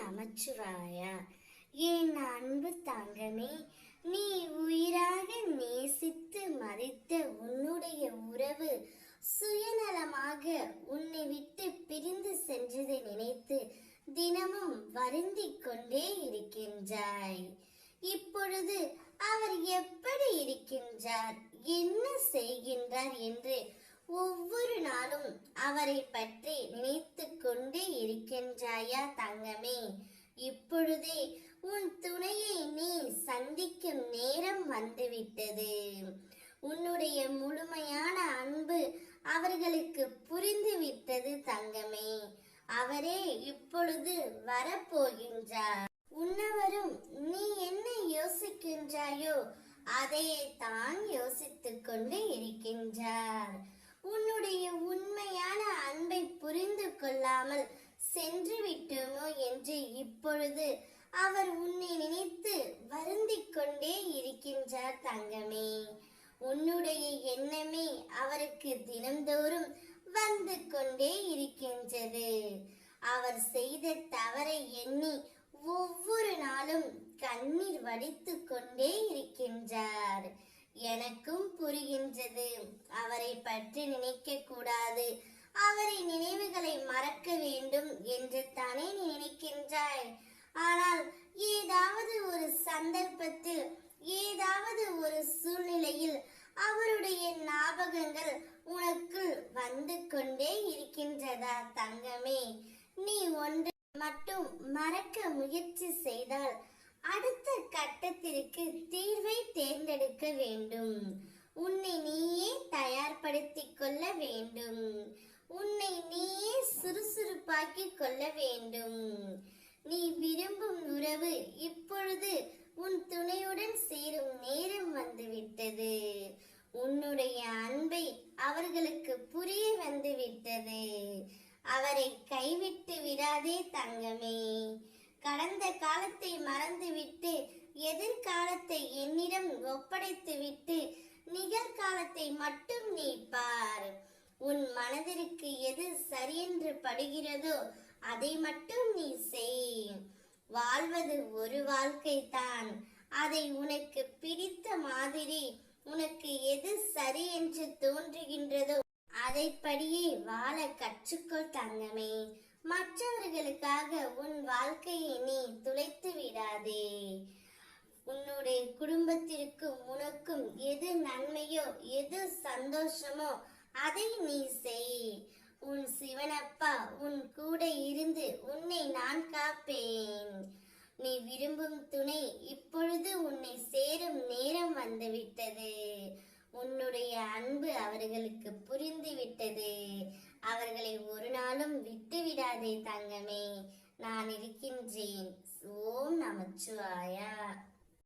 நமச்சிவாயா. என் அன்பு தங்கமே, நீ உயிராக நேசித்து மதித்த உன்னுடைய உறவு சுயநலமாக உன்னை விட்டு பிரிந்து சென்றதை நினைத்து தினமும் வருந்திக் கொண்டே இருக்கின்றாய். இப்பொழுது அவர் எப்படி இருக்கின்றார், என்ன செய்கின்றார் என்று ஒவ்வொரு நாளும் அவரை பற்றி நினைத்து கொண்டே இருக்கின்றாயா தங்கமே? இப்பொழுதே உன் துணையை நீ சந்திக்கும் நேரம் வந்துவிட்டது. உன்னுடைய முழுமையான அன்பு அவர்களுக்கு புரிந்துவிட்டது தங்கமே. அவரே இப்பொழுது வரப்போகின்றார். உன்னவரும் நீ என்ன யோசிக்கின்றாயோ அதையே தான் யோசித்துக் கொண்டு இருக்கின்றார். உன்னுடைய உண்மையான அன்பை புரிந்து கொள்ளாமல் சென்று விட்டோமோ என்று இப்பொழுது அவர் உன்னை நினைத்து வருந்திக் கொண்டே இருக்கின்றார் தங்கமே. உன்னுடைய எண்ணமே அவருக்கு தினந்தோறும் வந்து கொண்டே இருக்கின்றது. அவர் செய்த தவறை எண்ணி ஒவ்வொரு நாளும் கண்ணீர் வடித்து கொண்டே இருக்கின்றார். எனக்கும் புரிகின்றது, அவரை பற்றி நினைக்க கூடாது, அவரை நினைவுகளை மறக்க வேண்டும் என்று தானே நினைக்கின்றாய். ஆனால் ஏதாவது ஒரு சந்தர்ப்பத்தில், ஏதாவது ஒரு சூழ்நிலையில் அவருடைய ஞாபகங்கள் உனக்குள் வந்து கொண்டே இருக்கின்றதா தங்கமே? நீ ஒன்று மட்டும் மறக்க முயற்சி செய்தால் அடுத்த கட்டத்திற்கு தீர்வை தேர்ந்தெடுக்க வேண்டும். உன்னை நீயே தயார்படுத்திக் கொள்ள வேண்டும். உன்னை நீயே சுறுசுறுப்பாக்கிக் கொள்ள வேண்டும். நீ விரும்பும் உறவு இப்பொழுது உன் துணையுடன் சேரும் நேரம் வந்துவிட்டது. உன்னுடைய அன்பை அவர்களுக்கு புரிய வந்துவிட்டது. அவரை கைவிட்டு விடாதே தங்கமே. கடந்த காலத்தை மறந்துவிட்டு எதிர்காலத்தை என்னிடம் ஒப்படைத்துவிட்டு நிகழ்காலத்தை மட்டும் நீ பார். உன் மனதிற்கு எது சரியென்று படுகிறதோ அதை மட்டும் நீ செய். வாழ்வது ஒரு வாழ்க்கை தான். அதை உனக்கு பிடித்த மாதிரி, உனக்கு எது சரி என்று தோன்றுகின்றதோ அதைப்படியே வாழ கற்றுக்கொள் தங்கமே. மற்றவர்களுக்காக உன் வாழ்க்கையை நீ துளைத்து விடாதே. உன்னுடைய குடும்பத்திற்கும் உனக்கும் எது நன்மையோ, எது சந்தோஷமோ அதை நீ செய். உன் சிவனப்பா உன் கூட இருந்து உன்னை நான் காப்பேன். நீ விரும்பும் துணை இப்பொழுது உன்னை சேரும் நேரம் வந்துவிட்டது. உன்னுடைய அன்பு அவர்களுக்கு புரிந்து விட்டது. அவர்களை ஒரு நாளும் விட்டு விடாதே தங்கமே. நான் இருக்கின்றேன். ஓம் நமச்சிவாயா.